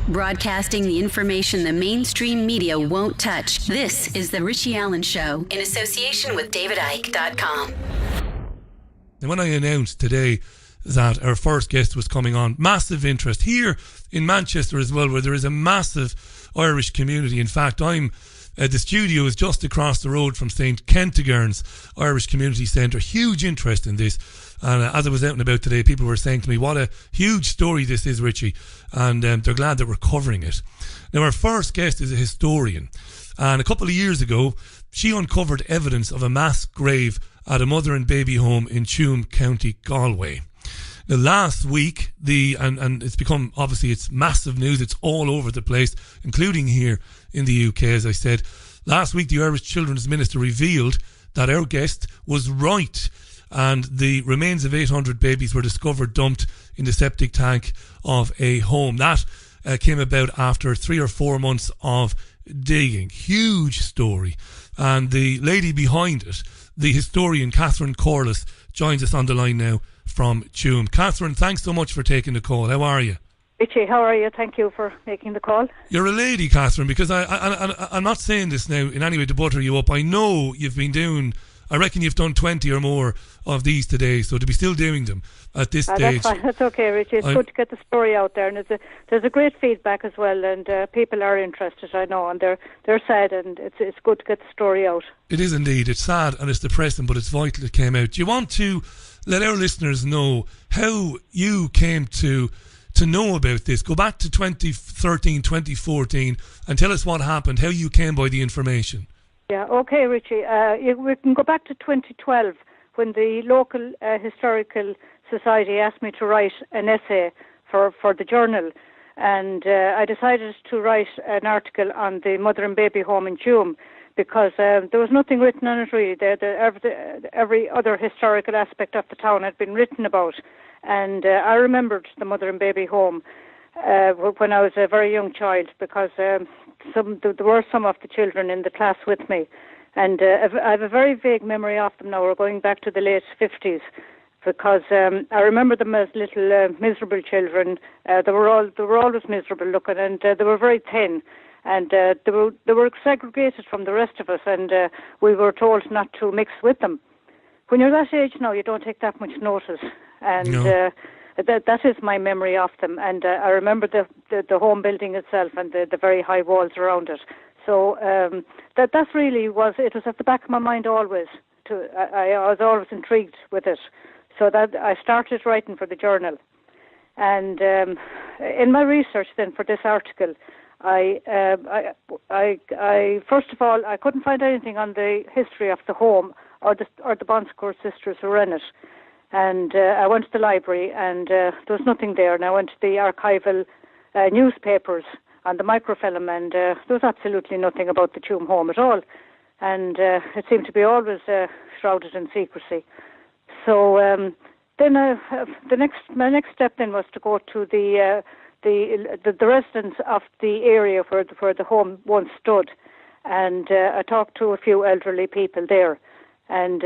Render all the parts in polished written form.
Broadcasting the information the mainstream media won't touch. This is The Richie Allen Show in association with DavidIke.com. And when I announced today that our first guest was coming on, massive interest here in Manchester as well, where there is a massive Irish community. In fact, the studio is just across the road from St. Kentigern's Irish Community Centre. Huge interest in this. And as I was out and about today, people were saying to me, what a huge story this is, Richie. And they're glad that we're covering it. Now, our first guest is a historian. And a couple of years ago, she uncovered evidence of a mass grave at a mother and baby home in Tuam, County Galway. Now, last week, and it's become, obviously, it's massive news. It's all over the place, including here in the UK, as I said. Last week, the Irish Children's Minister revealed that our guest was right, and the remains of 800 babies were discovered dumped in the septic tank of a home. That came about after 3 or 4 months of digging. Huge story. And the lady behind it, the historian Catherine Corless, joins us on the line now from Tuam. Catherine, thanks so much for taking the call. How are you? Richie, how are you? Thank you for making the call. You're a lady, Catherine, because I'm not saying this now in any way to butter you up. I know you've been doing, I reckon you've done 20 or more of these today, so to be still doing them at this stage. That's fine. That's okay, Richie. It's good to get the story out there, and there's a great feedback as well, and people are interested, I know, and they're sad, and it's good to get the story out. It is indeed. It's sad and it's depressing, but it's vital it came out. Do you want to let our listeners know how you came to know about this? Go back to 2013, 2014 and tell us what happened, how you came by the information. Yeah, okay, Richie. We can go back to 2012 when the local historical society asked me to write an essay for the journal, and I decided to write an article on the mother and baby home in Tuam because there was nothing written on it really. Every other historical aspect of the town had been written about, and I remembered the mother and baby home when I was a very young child because there were some of the children in the class with me, and I have a very vague memory of them now. We're going back to the late 50s because I remember them as little miserable children. They were always miserable looking, and they were very thin, and they were segregated from the rest of us, and we were told not to mix with them. When you're that age now, you don't take that much notice, and no. That is my memory of them, and I remember the home building itself and the very high walls around it. So that really was, it was at the back of my mind always. I was always intrigued with it. So that I started writing for the journal. And in my research then for this article, I first of all, I couldn't find anything on the history of the home or the Bonsecourt sisters who ran it. And I went to the library, and there was nothing there. And I went to the archival newspapers on the microfilm, and there was absolutely nothing about the Tuam home at all. And it seemed to be always shrouded in secrecy. So then my next step then was to go to the residents of the area where the home once stood, and I talked to a few elderly people there. And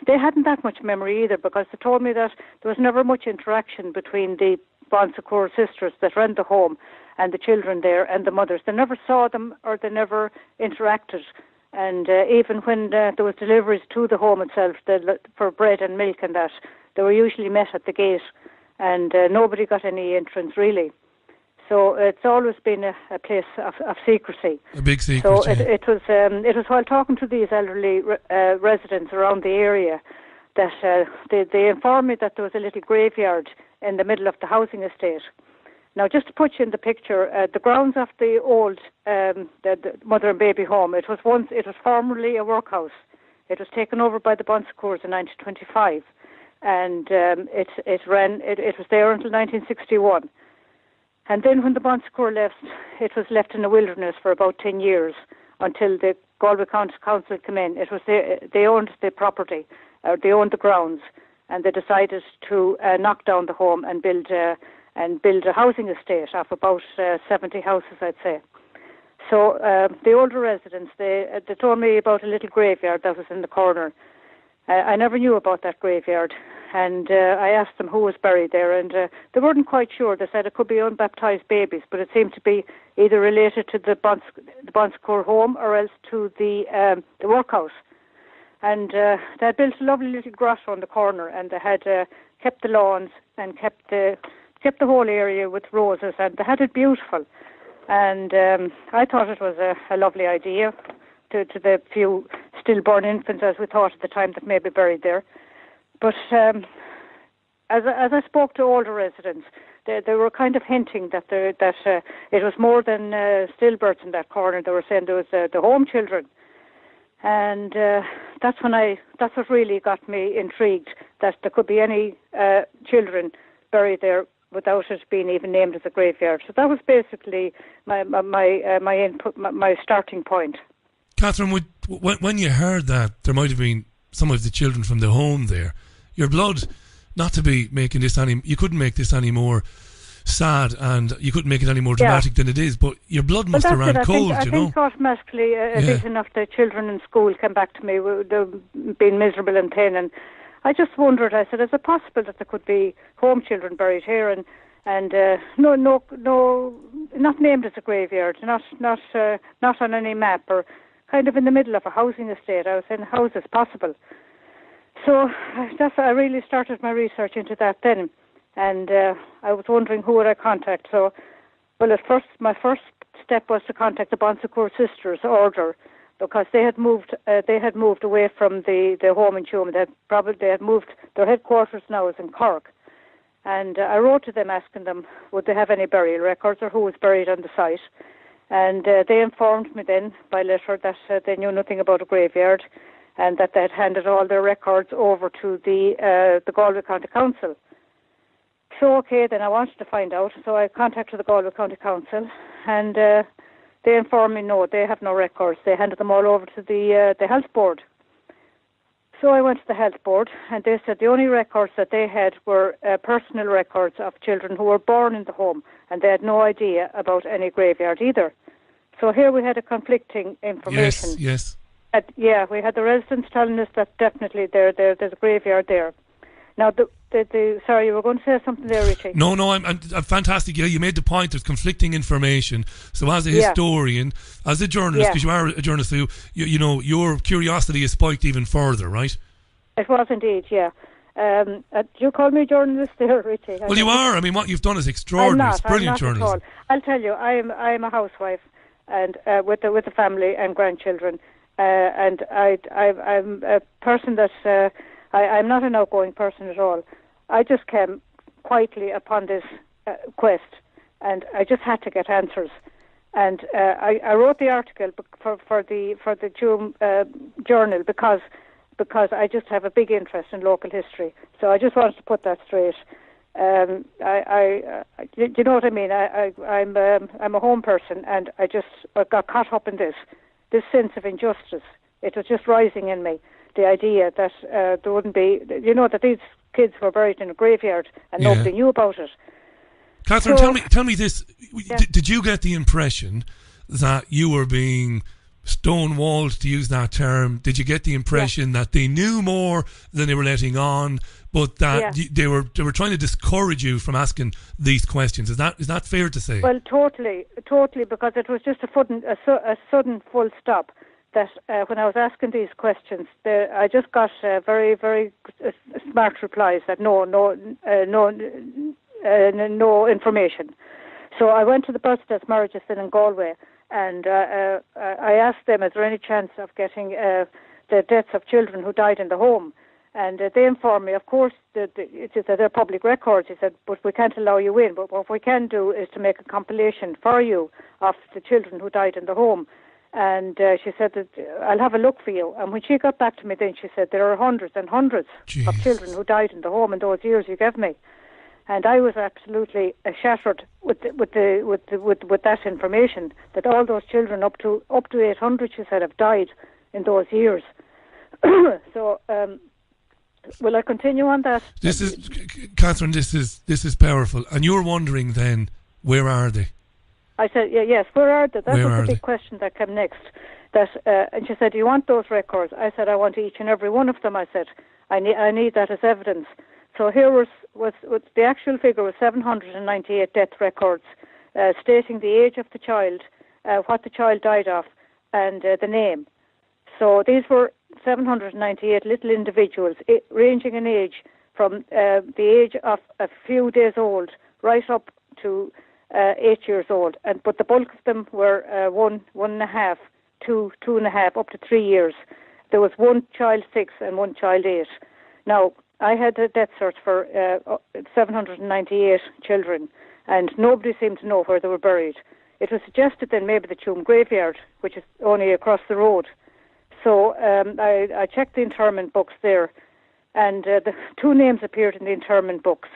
they hadn't that much memory either, because they told me that there was never much interaction between the Bonsecourt sisters that ran the home and the children there and the mothers. They never saw them or they never interacted. And even when there was deliveries to the home itself for bread and milk and that, they were usually met at the gate, and nobody got any entrance really. So it's always been a place of secrecy. A big secret. So it was while talking to these elderly residents around the area that they informed me that there was a little graveyard in the middle of the housing estate. Now, just to put you in the picture, the grounds of the old the mother and baby home, it was formerly a workhouse. It was taken over by the Bonsecourts in 1925, and it was there until 1961. And then when the Bonsecourt left, it was left in the wilderness for about 10 years until the Galway County Council came in. It was they owned the property, they owned the grounds, and they decided to knock down the home and build a housing estate of about 70 houses, I'd say. So the older residents, they told me about a little graveyard that was in the corner. I never knew about that graveyard. and I asked them who was buried there, and they weren't quite sure. They said it could be unbaptized babies, but it seemed to be either related to the Bonsecourt home or else to the workhouse. And they had built a lovely little grotto on the corner, and they had kept the lawns and kept the whole area with roses, and they had it beautiful. And I thought it was a lovely idea to the few stillborn infants, as we thought at the time, that may be buried there. But as I spoke to older residents, they were kind of hinting that it was more than stillbirths in that corner. They were saying there was the home children. And that's what really got me intrigued, that there could be any children buried there without it being even named as a graveyard. So that was basically my input, my starting point. Catherine, when you heard that there might have been some of the children from the home there, your blood, not to be making this you couldn't make this any more sad, and you couldn't make it any more dramatic than it is, but your blood must have ran cold, I think automatically a bit enough the children in school came back to me, they've been miserable in pain, and I just wondered, I said, is it possible that there could be home children buried here, and no, not named as a graveyard, not on any map, or kind of in the middle of a housing estate. I was saying, how is this possible? So I really started my research into that then. And I was wondering who would I contact. So, well, at first, my first step was to contact the Bonsecourt sisters order, because they had moved away from the home in Tuam. They had moved. Their headquarters now is in Cork. And I wrote to them asking them would they have any burial records or who was buried on the site. And they informed me then by letter that they knew nothing about a graveyard, and that they had handed all their records over to the Galway County Council. So, okay, then I wanted to find out. So I contacted the Galway County Council, and they informed me, no, they have no records. They handed them all over to the Health Board. So I went to the Health Board, and they said the only records that they had were personal records of children who were born in the home, and they had no idea about any graveyard either. So here we had a conflicting information. Yes. We had the residents telling us that definitely there's a graveyard there. Now, sorry, you were going to say something there, Richie. No, I'm fantastic. Yeah, you made the point. There's conflicting information. So, as a historian, as a journalist, because you are a journalist, so you know your curiosity is spiked even further, right? It was indeed, yeah. Do you call me a journalist there, Richie? Well, you are. I mean, what you've done is extraordinary. It's brilliant journalism. At all. I'll tell you, I am a housewife, and with a family and grandchildren, and I'm a person that. I'm not an outgoing person at all. I just came quietly upon this quest, and I just had to get answers. And I wrote the article for the Tuam Journal because I just have a big interest in local history. So I just wanted to put that straight. You know what I mean? I'm a home person, and I got caught up in this sense of injustice. It was just rising in me. The idea that there wouldn't be, that these kids were buried in a graveyard and nobody knew about it. Catherine, tell me this. Yeah. Did you get the impression that you were being stonewalled, to use that term? Did you get the impression that they knew more than they were letting on, but that they were trying to discourage you from asking these questions? Is that fair to say? Well, totally, because it was just a sudden full stop. That when I was asking these questions, I just got very, very smart replies that no information. So I went to the Birthdays Marriages in Galway, and I asked them, is there any chance of getting the deaths of children who died in the home? And they informed me, of course, they're public records. He said, but we can't allow you in. But what we can do is to make a compilation for you of the children who died in the home. And she said that I'll have a look for you. And when she got back to me, then she said there are hundreds and hundreds of children who died in the home in those years you gave me. And I was absolutely shattered with that information, that all those children up to 800, she said, have died in those years. So will I continue on that? Catherine, this is powerful. And you're wondering then, where are they? I said, yes, where are they? That was the big question that came next. And she said, do you want those records? I said, I want each and every one of them. I said, I need that as evidence. So here was the actual figure was 798 death records, stating the age of the child, what the child died of, and the name. So these were 798 little individuals, ranging in age from the age of a few days old right up to 8 years old. But the bulk of them were 1.5, 2.5, up to 3 years. There was one child 6 and one child 8. Now, I had a death search for 798 children, and nobody seemed to know where they were buried. It was suggested then maybe the Tomb Graveyard, which is only across the road. So I checked the interment books there, and the 2 names appeared in the interment books.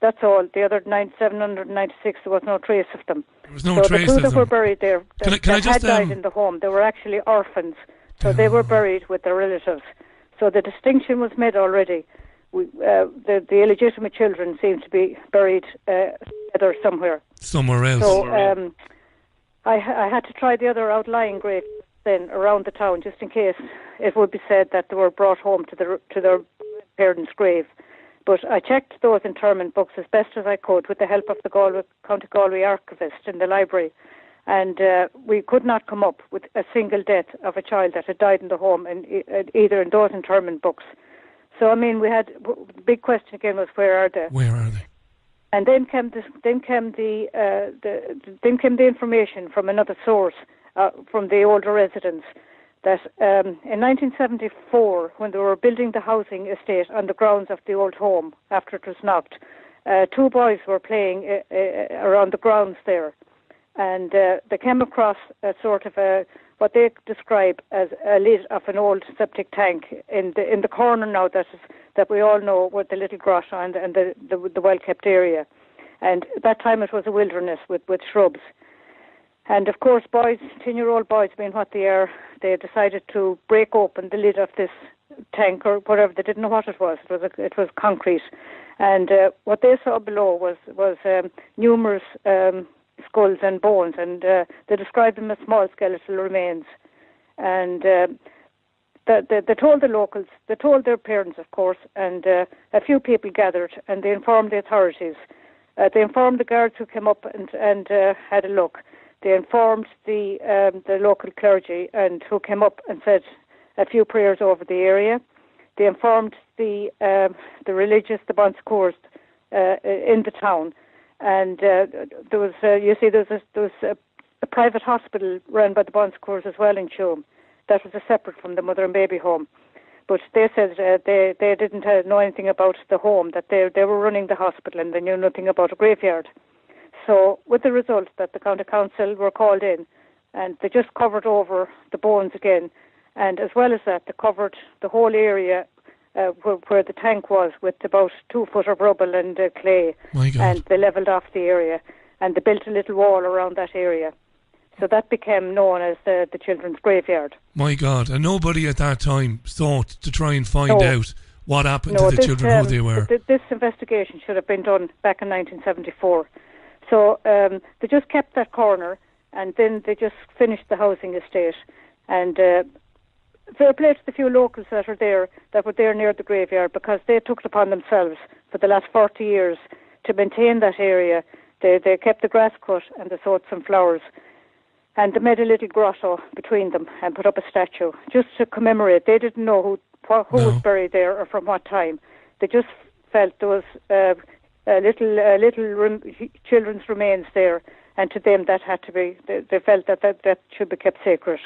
That's all. The other 796, there was no trace of them. There was no trace of them. So the 2 that were buried there that just, had died in the home, they were actually orphans. So they were buried with their relatives. So the distinction was made already. The illegitimate children seem to be buried together somewhere. Somewhere else. So I had to try the other outlying graves then around the town, just in case it would be said that they were brought home to their parents' grave. But I checked those interment books as best as I could with the help of the County Galway archivist in the library, and we could not come up with a single death of a child that had died in the home, either in those interment books. So I mean, the big question again was, where are they? Where are they? And then came the information from another source, from the older residents, that in 1974, when they were building the housing estate on the grounds of the old home after it was knocked, 2 boys were playing around the grounds there, and they came across a sort of what they describe as a lid of an old septic tank in the corner now that we all know where the little grotto and the well-kept area. And at that time it was a wilderness with shrubs. And of course, 10-year-old boys being what they are, they decided to break open the lid of this tank or whatever. They didn't know what it was. It was concrete. And what they saw below was numerous skulls and bones, and they described them as small skeletal remains. And they told the locals, they told their parents, of course, and a few people gathered, and they informed the authorities. They informed the guards who came up and had a look. They informed the local clergy and who came up and said a few prayers over the area. They informed the religious, the Bon Secours in the town, and there was a private hospital run by the Bon Secours as well in Tuam. That was separate from the mother and baby home. But they said they didn't know anything about the home, that they were running the hospital and they knew nothing about a graveyard. So with the result that the county council were called in, and they just covered over the bones again, and as well as that, they covered the whole area where the tank was with about 2 foot of rubble and clay. My God. And they levelled off the area, and they built a little wall around that area. So that became known as the children's graveyard. My God, and nobody at that time thought to try and find out what happened to the children, who they were. This investigation should have been done back in 1974. So they just kept that corner, and then they just finished the housing estate. And fair play to the few locals that were there near the graveyard, because they took it upon themselves for the last 40 years to maintain that area. They kept the grass cut and they sowed some flowers. And they made a little grotto between them and put up a statue just to commemorate. They didn't know who was buried there or from what time. They just felt there was little children's remains there, and to them that had to be. They felt that should be kept sacred.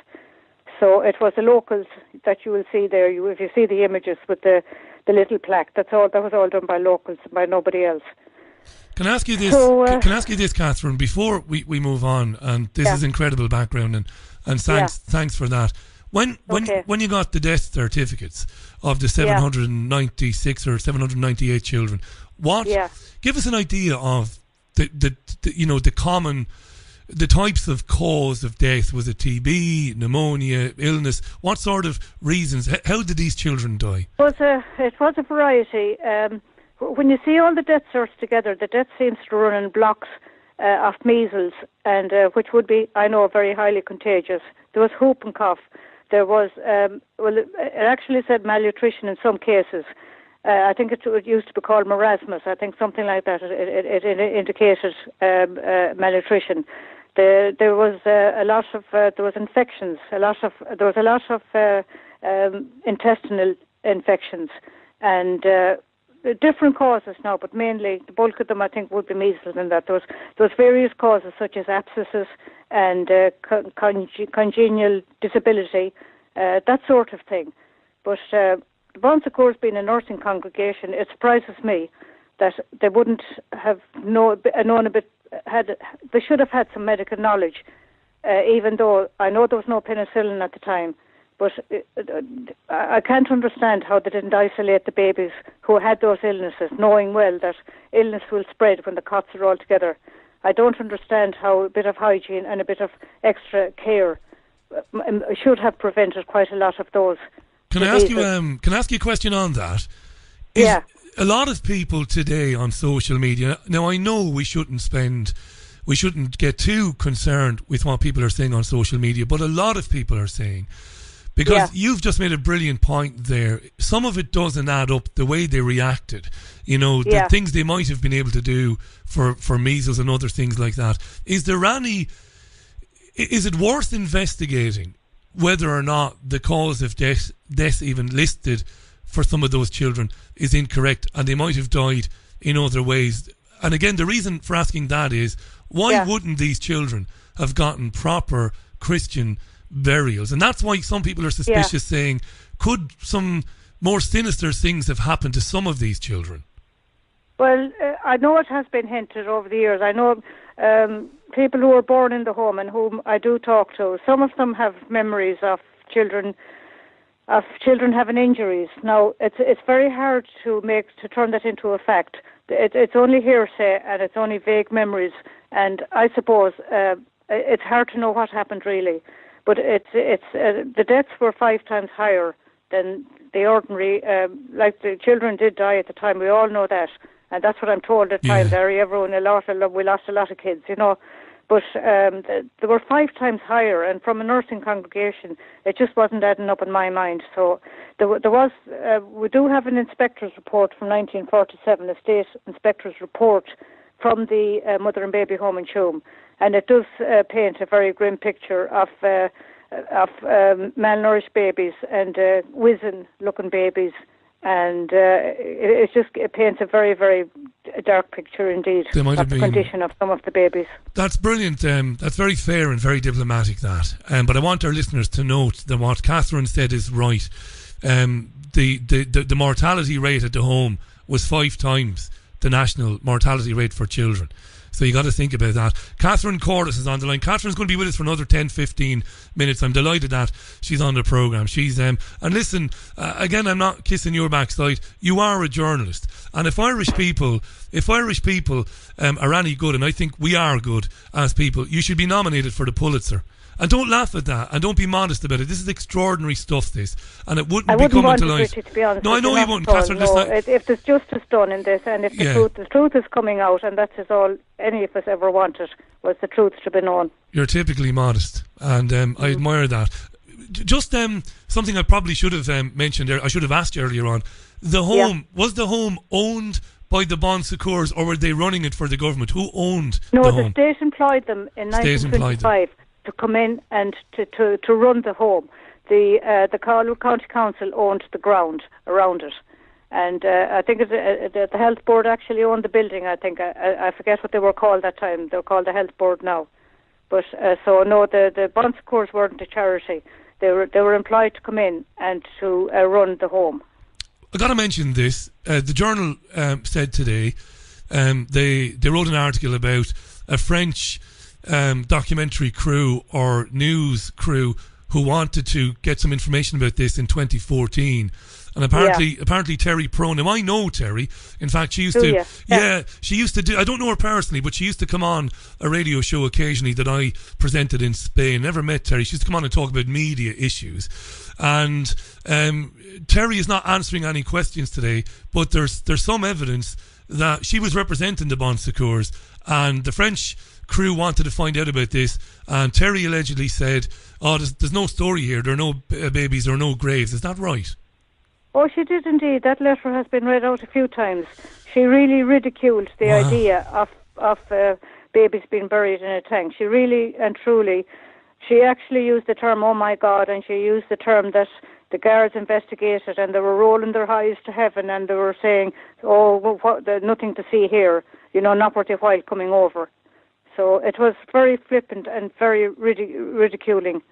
So it was the locals that you will see there. If you see the images with the little plaque, that was all done by locals, by nobody else. Can I ask you this? Can I ask you this, Catherine? Before we move on, and this is incredible background, and thanks for that. When you got the death certificates of the 796 or 798 children, give us an idea of the types of cause of death. Was it TB, pneumonia, illness? What sort of reasons? How did these children die? It was a variety. When you see all the death certs together, the death seems to run in blocks of measles, and which would be, I know, very highly contagious. There was whooping cough. There was, it actually said malnutrition in some cases. I think it used to be called marasmus. I think something like that. It indicated malnutrition. There was a lot of there was infections. There was a lot of intestinal infections, and different causes now. But mainly, the bulk of them, I think, would be measles. And that there was various causes such as abscesses and congenital disability, that sort of thing. But Bon Secours being a nursing congregation, it surprises me that they wouldn't have known a bit. They should have had some medical knowledge, even though I know there was no penicillin at the time. But I can't understand how they didn't isolate the babies who had those illnesses, knowing well that illness will spread when the cots are all together. I don't understand how a bit of hygiene and a bit of extra care should have prevented quite a lot of those. Can I ask you a question on that? Yeah. A lot of people today on social media. Now I know we shouldn't get too concerned with what people are saying on social media, but a lot of people are saying, because you've just made a brilliant point there, some of it doesn't add up, the way they reacted, the things they might have been able to do for measles and other things like that. Is it worth investigating whether or not the cause of death even listed for some of those children is incorrect and they might have died in other ways? And again, the reason for asking that is, why wouldn't these children have gotten proper Christian burials? And that's why some people are suspicious, saying, could some more sinister things have happened to some of these children? Well, I know it has been hinted over the years. I know people who were born in the home and whom I do talk to, some of them have memories of children having injuries. Now, it's very hard to turn that into a fact. It's only hearsay and it's only vague memories, and I suppose it's hard to know what happened really. But the deaths were 5 times higher than the ordinary. Like the children did die at the time. We all know that, and that's what I'm told at the time. We lost a lot of kids, But they were 5 times higher, and from a nursing congregation, it just wasn't adding up in my mind. So we do have an inspector's report from 1947, a state inspector's report from the mother and baby home in Tuam, and it does paint a very grim picture of malnourished babies and wizened-looking babies. And it paints a very, very dark picture indeed of the condition of some of the babies. That's brilliant. That's very fair and very diplomatic, that. But I want our listeners to note that what Catherine said is right. The mortality rate at the home was 5 times the national mortality rate for children. So you got to think about that. Catherine Corless is on the line. Catherine's going to be with us for another 10-15 minutes. I'm delighted that she's on the programme. She's and listen, again, I'm not kissing your backside. You are a journalist, and if Irish people are any good, and I think we are good as people, you should be nominated for the Pulitzer. And don't laugh at that, and don't be modest about it. This is extraordinary stuff, this, and it wouldn't be coming to light. Richie, to be honest. No, I know you wouldn't, Catherine. No, if there's justice done in this, and if the truth is coming out, and that's all any of us ever wanted, was the truth to be known. You're typically modest, and I admire that. Just something I probably should have mentioned there. I should have asked you earlier on. The home was the home owned by the Bon Secours, or were they running it for the government? Who owned the home? No, the state employed them in 1925. To come in and to run the home. The Corless County Council owned the ground around it, and I think the health board actually owned the building. I think I forget what they were called that time. They were called the health board now. But so no, the Bon Secours weren't a charity. They were employed to come in and to run the home. I got to mention this. The Journal said today they wrote an article about a French documentary crew or news crew who wanted to get some information about this in 2014, and apparently Terry Pro. Now I know Terry. In fact, she used she used to do. I don't know her personally, but she used to come on a radio show occasionally that I presented in Spain. Never met Terry. She used to come on and talk about media issues, and Terry is not answering any questions today. But there's some evidence that she was representing the Bon Secours, and the French crew wanted to find out about this, and Terry allegedly said, there's no story here, there are no babies, there are no graves. Is that right? Oh, she did indeed. That letter has been read out a few times. She really ridiculed the idea of babies being buried in a tank. She really and truly, she actually used the term, oh my God, and she used the term that the guards investigated and they were rolling their eyes to heaven and they were saying, oh, there's nothing to see here, not worth your while coming over. So it was very flippant and very ridiculing.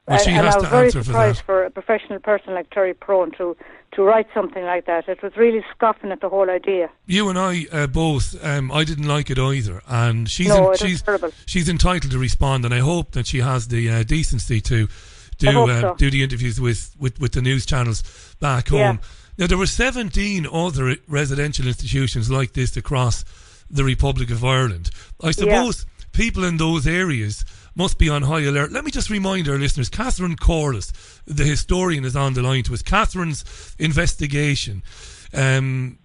Well, she has I was to very answer surprised for that. for a professional person like Terry Prone to write something like that. It was really scoffing at the whole idea. You and I both, I didn't like it either, and she's terrible. She's entitled to respond, and I hope that she has the decency to do the interviews with the news channels back home. Yeah. Now, there were 17 other residential institutions like this across the Republic of Ireland. I suppose people in those areas must be on high alert. Let me just remind our listeners, Catherine Corless, the historian, is on the line to us. Catherine's investigation, revealed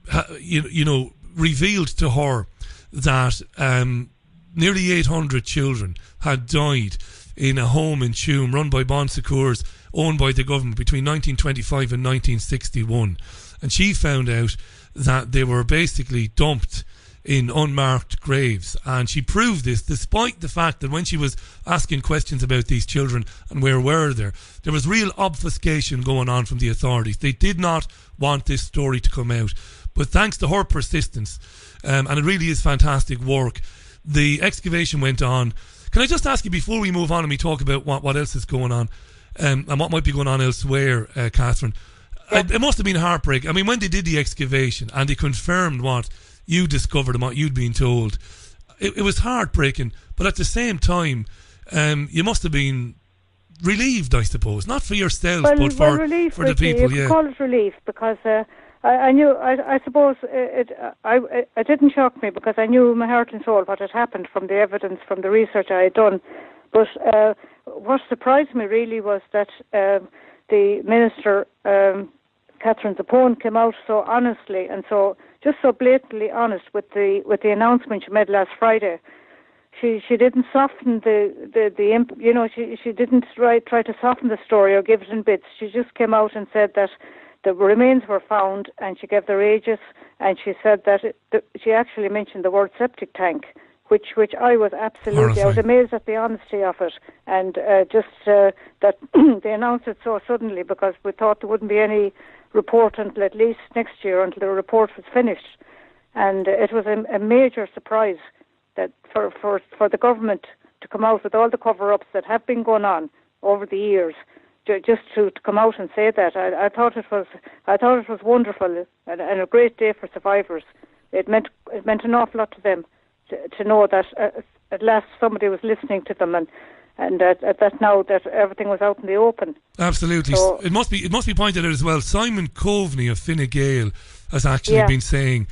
to her that nearly 800 children had died in a home in Tuam run by Bon Secours, owned by the government between 1925 and 1961. And she found out that they were basically dumped in unmarked graves, and she proved this despite the fact that when she was asking questions about these children and where were there was real obfuscation going on from the authorities. They did not want this story to come out, but thanks to her persistence, and it really is fantastic work, the excavation went on. Can I just ask you, before we move on and we talk about what else is going on, and what might be going on elsewhere, Catherine, it must have been heartbreaking. I mean, when they did the excavation and they confirmed what you discovered and what you'd been told, it was heartbreaking, but at the same time, you must have been relieved, I suppose, not for yourself, but for relief, the people. You could call it relief, because I knew, I suppose it didn't shock me, because I knew in my heart and soul what had happened from the evidence, from the research I had done. But what surprised me really was that the minister, Catherine Zapone, came out so honestly and so blatantly honest with the announcement she made last Friday. She didn't soften she didn't try to soften the story or give it in bits. She just came out and said that the remains were found, and she gave their ages, and she said that she actually mentioned the word septic tank, which I was absolutely, I was amazed at the honesty of it, and that they announced it so suddenly, because we thought there wouldn't be any report until at least next year, until the report was finished. And it was a major surprise that for the government to come out with all the cover-ups that have been going on over the years, just to come out and say that. I thought it was wonderful and a great day for survivors. It meant an awful lot to them to know that at last somebody was listening to them, and that now that everything was out in the open. Absolutely. So, it must be pointed out as well. Simon Coveney of Fine Gael has actually been saying,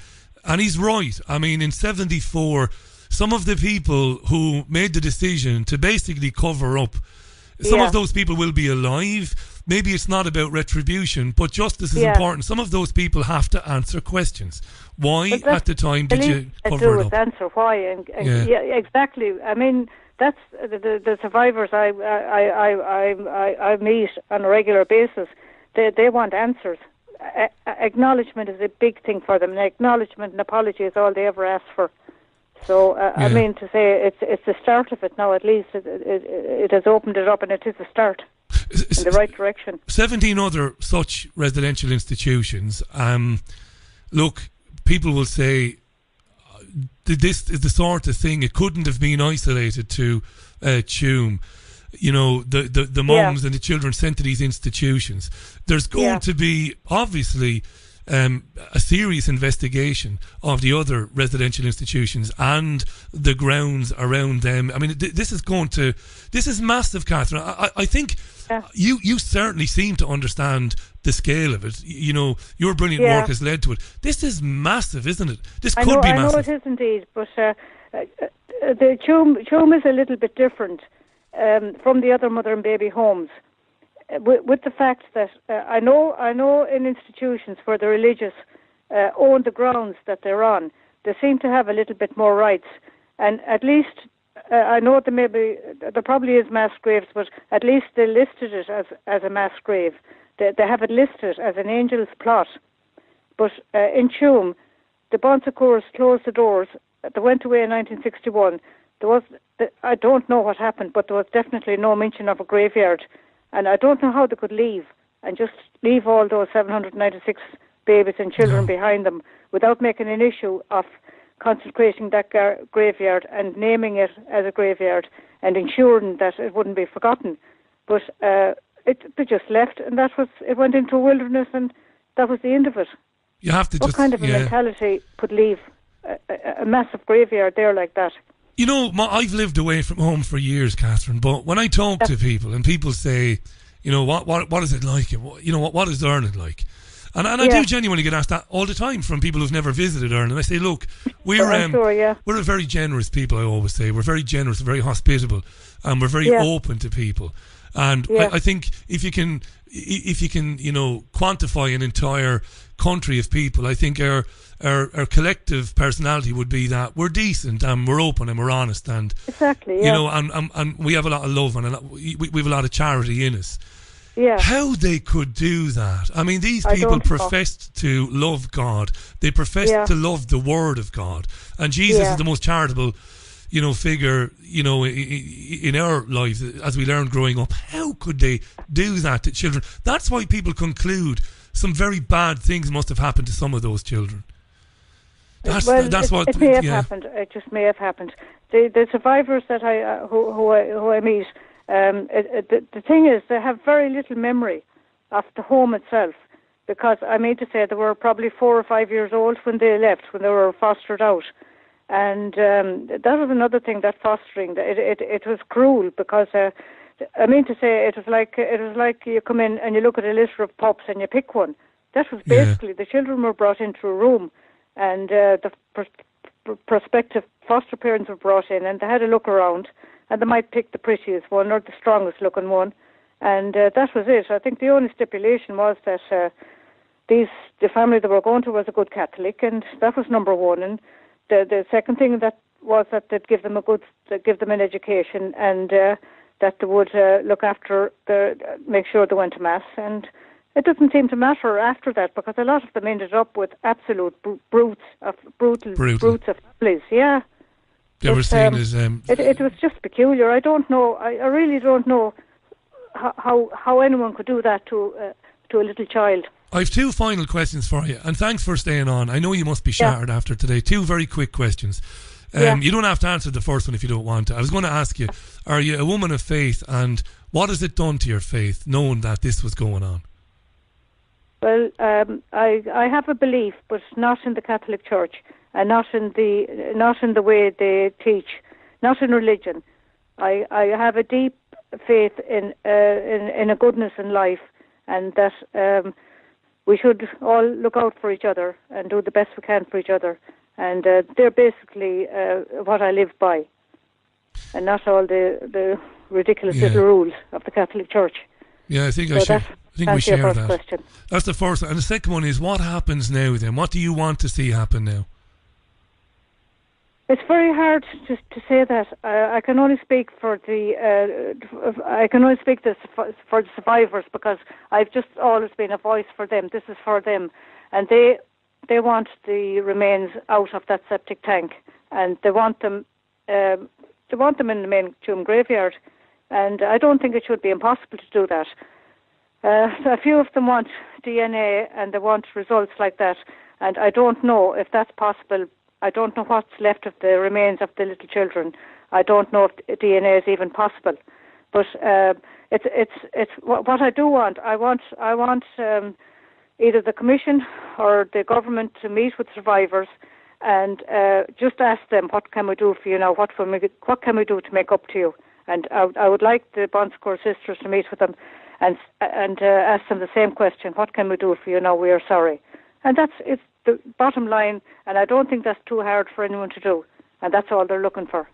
and he's right. I mean, in '74, some of the people who made the decision to basically cover up, some of those people will be alive. Maybe it's not about retribution, but justice is important. Some of those people have to answer questions. Why at the time did you cover it up? Answer why, and exactly. I mean, that's the survivors I meet on a regular basis. They want answers. Acknowledgement is a big thing for them. And acknowledgement and apology is all they ever ask for. So I mean to say it's the start of it now. At least it has opened it up, and it is a start in the right direction. 17 other such residential institutions. Look, people will say this is the sort of thing, it couldn't have been isolated to Tuam. You know, the mums and the children sent to these institutions. There's going to be, obviously, a serious investigation of the other residential institutions and the grounds around them. I mean, this is massive, Catherine. I think you certainly seem to understand the scale of it. You know, your brilliant work has led to it. This is massive, isn't it? This could be massive. I know it is indeed, but the Tuam is a little bit different from the other mother and baby homes, with the fact that I know in institutions where the religious own the grounds that they're on, they seem to have a little bit more rights, and at least I know there probably is mass graves, but at least they listed it as a mass grave. they have it listed as an angel's plot. But in Tuam, the Bon Secours closed the doors. They went away in 1961. I don't know what happened, but there was definitely no mention of a graveyard. And I don't know how they could leave and just leave all those 796 babies and children behind them without making an issue of consecrating that graveyard and naming it as a graveyard and ensuring that it wouldn't be forgotten. But they just left, and it went into a wilderness, and that was the end of it. You have to what kind of a mentality could leave a massive graveyard there like that? You know, I've lived away from home for years, Catherine, but when I talk to people and people say, you know, what is it like? You know, what is Ireland like? And I do genuinely get asked that all the time from people who've never visited Ireland. I say, look, we're a very generous people, I always say. We're very generous, very hospitable, and we're very open to people. And I think if you can, you know, quantify an entire country of people, I think our collective personality would be that we're decent and we're open and we're honest and you know, and we have a lot of love and we have a lot of charity in us. Yeah. How they could do that? I mean, these people professed to love God. They professed to love the Word of God, and Jesus is the most charitable, you know, figure, you know, in our lives as we learned growing up. How could they do that to children? That's why people conclude some very bad things must have happened to some of those children. It may have happened. It just may have happened. The survivors that who I meet, the thing is, they have very little memory of the home itself, because I mean to say they were probably 4 or 5 years old when they left, when they were fostered out. And that was another thing, that fostering. It was cruel, because I mean to say it was like you come in and you look at a litter of pups and you pick one. That was basically the children were brought into a room, and the prospective foster parents were brought in, and they had a look around, and they might pick the prettiest one or the strongest looking one, and that was it. I think the only stipulation was that the family they were going to was a good Catholic, and that was number one. And the second thing that was that they'd give them an education, and that they would look after make sure they went to mass. And it doesn't seem to matter after that, because a lot of them ended up with absolute brutal brutes of families. Yeah. They were seen as it was just peculiar. I don't know. I really don't know how anyone could do that to a little child. I have 2 final questions for you, and thanks for staying on. I know you must be shattered after today. 2 very quick questions. You don't have to answer the first one if you don't want to. I was going to ask you, are you a woman of faith, and what has it done to your faith knowing that this was going on? Well, I have a belief, but not in the Catholic Church, and not in the way they teach, not in religion. I have a deep faith in a goodness in life, and that we should all look out for each other and do the best we can for each other. And they're basically what I live by, and not all the ridiculous little rules of the Catholic Church. Yeah, I think we share that. Question. That's the first one. And the second one is, what happens now then? What do you want to see happen now? It's very hard to say that. I can only speak for the survivors, because I've just always been a voice for them. This is for them, and they want the remains out of that septic tank, and they want them in the main Tuam graveyard. And I don't think it should be impossible to do that. A few of them want DNA, and they want results like that, and I don't know if that's possible. I don't know what's left of the remains of the little children. I don't know if DNA is even possible. But it's what I do want. I want either the Commission or the government to meet with survivors and just ask them, what can we do for you now? What can we do to make up to you? And I would like the Bon Secours sisters to meet with them and ask them the same question. What can we do for you now? We are sorry. And it's the bottom line, and I don't think that's too hard for anyone to do. And that's all they're looking for.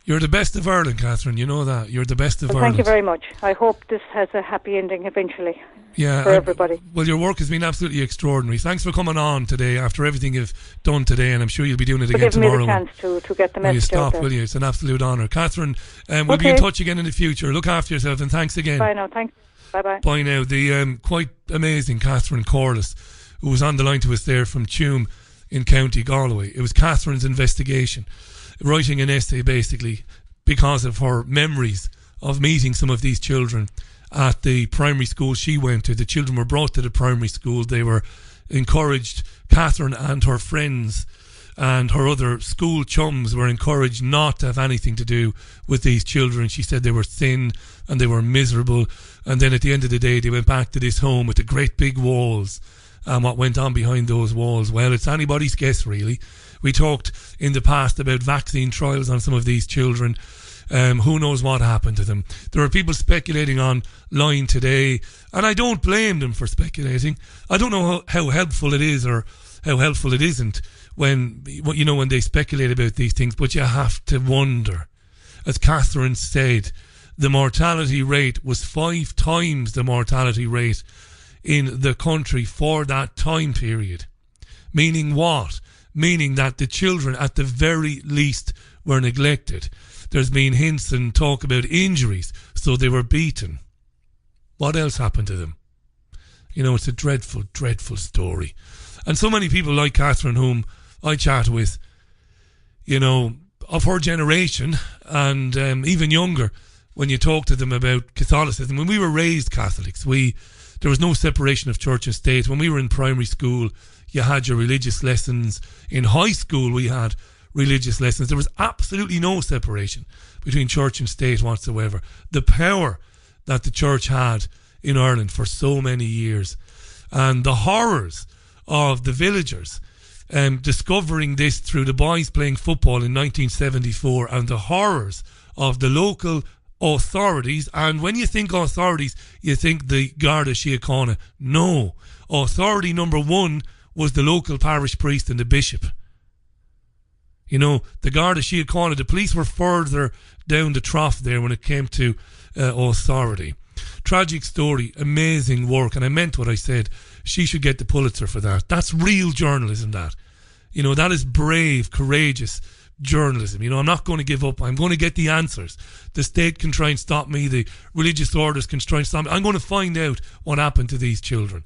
You're the best of Ireland, Catherine. You know that. You're the best of Ireland. Thank you very much. I hope this has a happy ending eventually. Yeah, for everybody. Well, your work has been absolutely extraordinary. Thanks for coming on today after everything you've done today, and I'm sure you'll be doing it again tomorrow. Give me the chance to get the message out there. Will you? It's an absolute honour. Catherine, we'll be in touch again in the future. Look after yourself, and thanks again. Bye now. Thanks. Bye-bye. Bye now. The quite amazing Catherine Corless, who was on the line to us there from Tuam in County Galway. It was Catherine's investigation, writing an essay basically because of her memories of meeting some of these children at the primary school she went to. The children were brought to the primary school. They were encouraged, Catherine and her friends and her other school chums were encouraged not to have anything to do with these children. She said they were thin and they were miserable, and then at the end of the day they went back to this home with the great big walls, and what went on behind those walls, well, it's anybody's guess really. We talked in the past about vaccine trials on some of these children. Who knows what happened to them. There are people speculating online today, and I don't blame them for speculating. I don't know how helpful it is or how helpful it isn't when they speculate about these things, but you have to wonder. As Catherine said, the mortality rate was 5 times the mortality rate in the country for that time period. Meaning what? Meaning that the children at the very least were neglected. There's been hints and talk about injuries, so they were beaten. What else happened to them? It's a dreadful, dreadful story. And so many people like Catherine, whom I chat with, of her generation and even younger, when you talk to them about Catholicism. When we were raised Catholics, there was no separation of church and state. When we were in primary school, you had your religious lessons. In high school, we had religious lessons. There was absolutely no separation between church and state whatsoever. The power that the church had in Ireland for so many years, and the horrors of the villagers discovering this through the boys playing football in 1974, and the horrors of the local authorities. And when you think authorities, you think the Garda Síochána. No, authority number one was the local parish priest and the bishop. The Garda Síochána, the police were further down the trough there when it came to authority. Tragic story, amazing work, and I meant what I said. She should get the Pulitzer for that. That's real journalism, that. That is brave, courageous journalism. I'm not going to give up. I'm going to get the answers. The state can try and stop me. The religious orders can try and stop me. I'm going to find out what happened to these children.